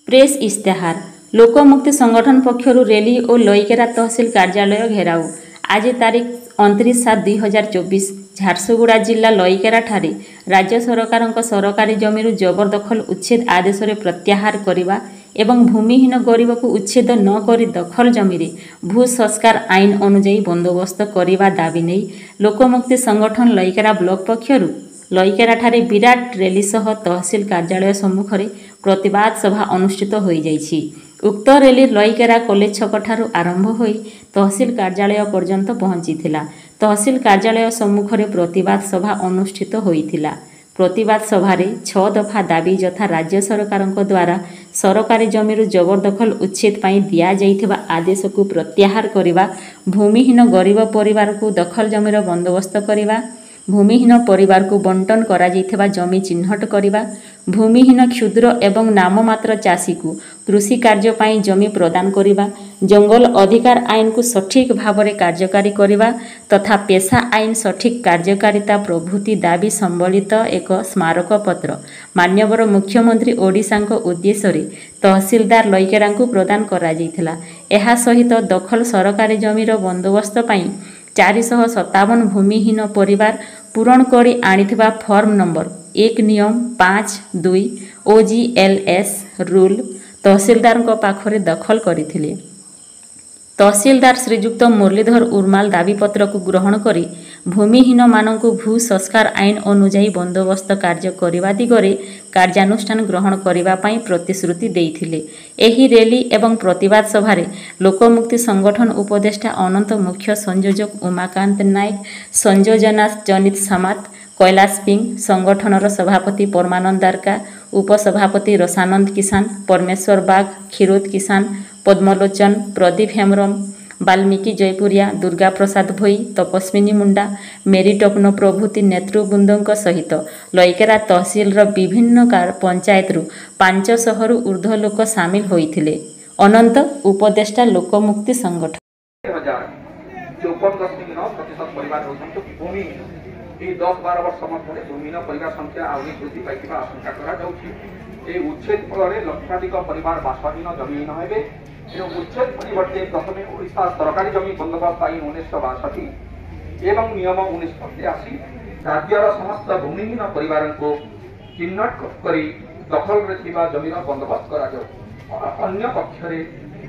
Press इस्तेहार लोकमुक्ति संगठन पक्षर rally और लईकेरा तहसिल कार्यालय घेराव आज तारीख 29/7/2024 झारसुगुड़ा जिला लईकेरा ठारे राज्य सरकार सरकारी जमीर जबरदखल उच्छेद आदेश प्रत्याहार करने एवं भूमिहीन गरीब को उच्छेद न कर दखल जमी भू संस्कार आईन अनुजाई बंदोबस्त करने दाबी नहीं लोकमुक्ति संगठन लईकेरा ब्लॉक पक्षर लईकेरा ठारे विराट रैली सह तहसिल कार्यालय सम्मुख में प्रतिवाद सभा अनुष्ठित हो जाइछि। उक्त रैली लईकेरा कॉलेज छक ठारू आरंभ हो तहसिल कार्यालय पर्यंत पहुंची तहसिल कार्यालय सम्मुख में प्रतिवाद सभा अनुष्ठित होइथिला। प्रतिवाद सभारे 6 दफा दाबी यथा राज्य सरकार द्वारा सरकारी जमीर जबरदखल उच्छेद पर दिया जाइथिबा आदेश को प्रत्याहार करने भूमिहीन गरीब परिवार को दखल जमीर बंदोबस्त करने भूमिहीन परिवार को बंटन करा जाइथिबा जमी चिन्हट करने भूमिहीन क्षुद्र एवं नाममात्र चाषी को कृषि कार्य पाई जमी प्रदान करने जंगल अधिकार आईन को सठिक भाव में कार्यकारी करने तथा पेशा आईन सठिक कार्यकारिता प्रभृति दाबी संबलित एक स्मारक पत्र माननीय मुख्यमंत्री ओडिशा उद्देश्य तहसीलदार लईकेरा प्रदान करा जाइथिला। एहा सहित दखल सरकारी जमीर बंदोबस्त पाई 457 भूमिहीन परिवार पूरण कर आनिथिबा फॉर्म नंबर 1 नियम 5(2) OGLS रूल तहसीलदार पाखरे दखल करथिले। तहसीलदार श्रीजुक्त मुरलीधर उर्माल दाबीपत्र को ग्रहण करी भूमिहीन मानक भू संस्कार आईन अनुजाई बंदोबस्त कार्य करने दिगरे कार्यानुष्ठान ग्रहण करने प्रतिश्रुति देइथिले। एही रैली एवं प्रतिवाद सभारे लोकमुक्ति संगठन उपदेष्टा अनंत मुख्य संयोजक उमाकांत नायक संयोजना जनित समात कैलाश पिंग संगठनर सभापति परमानंद दारका उपसभापति रसानंद किसान परमेश्वर बाग क्षीरोद किसान पद्मलोचन प्रदीप हेम्रम वाल्मीकि जयपुरिया दुर्गा प्रसाद भोई तपस्विनी मुंडा मेरी टपनो प्रभृति नेतृवृंदों सहित लईकेरा तहसील विभिन्न पंचायत 500 रु ऊर्ध्व लोक सामिल होइथिले। अनंत उपदेष्टा लोकमुक्ति संगठन 10-12 वर्ष मध्य भूमिहीन परिवार संख्या आहरी वृद्धि पाइबा आशंका करा उच्छेद फल लक्षाधिक परिवार बासहीन जमीहीन हेबे। उच्छेद परिवर्ते प्रथम ओडिशा सरकारी जमी बंदोबस्त आईन 1962 एवं नियम 1988 राज्यर समस्त भूमिहीन परिवार को चिन्हट कर दखल में जमीर बंदोबस्त करा। अन्य पक्षरे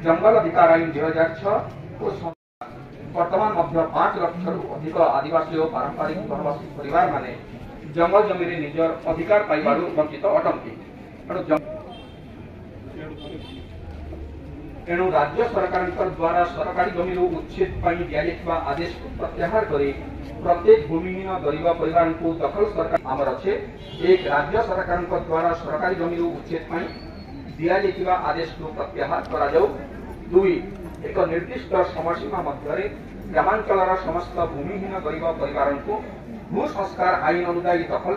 जंगल अधिकार आईन 2006 वर्तमान मध्य 5 लाख अधिक आदिवासी और पारंपरिक जनवासी परिवार माने जंगल जमी निजर अधिकार पाइबारु वंचित अटंती। एणु राज्य सरकार द्वारा सरकारी जमी उच्छेद पर दिया आदेश को प्रत्याहार कर प्रत्येक भूमिहीन गरीब परिवार को दखल सरकार आमर अच्छे। एक राज्य सरकार द्वारा सरकारी जमी उच्छेद पर दिया आदेश को प्रत्याहार करा जाऊ। 2 एक निर्दिष्ट समयसीमा मध्य ग्रामांचल समस्त भूमिहीन गरीब परिवार को भू संस्कार आईन अनुदायी दखल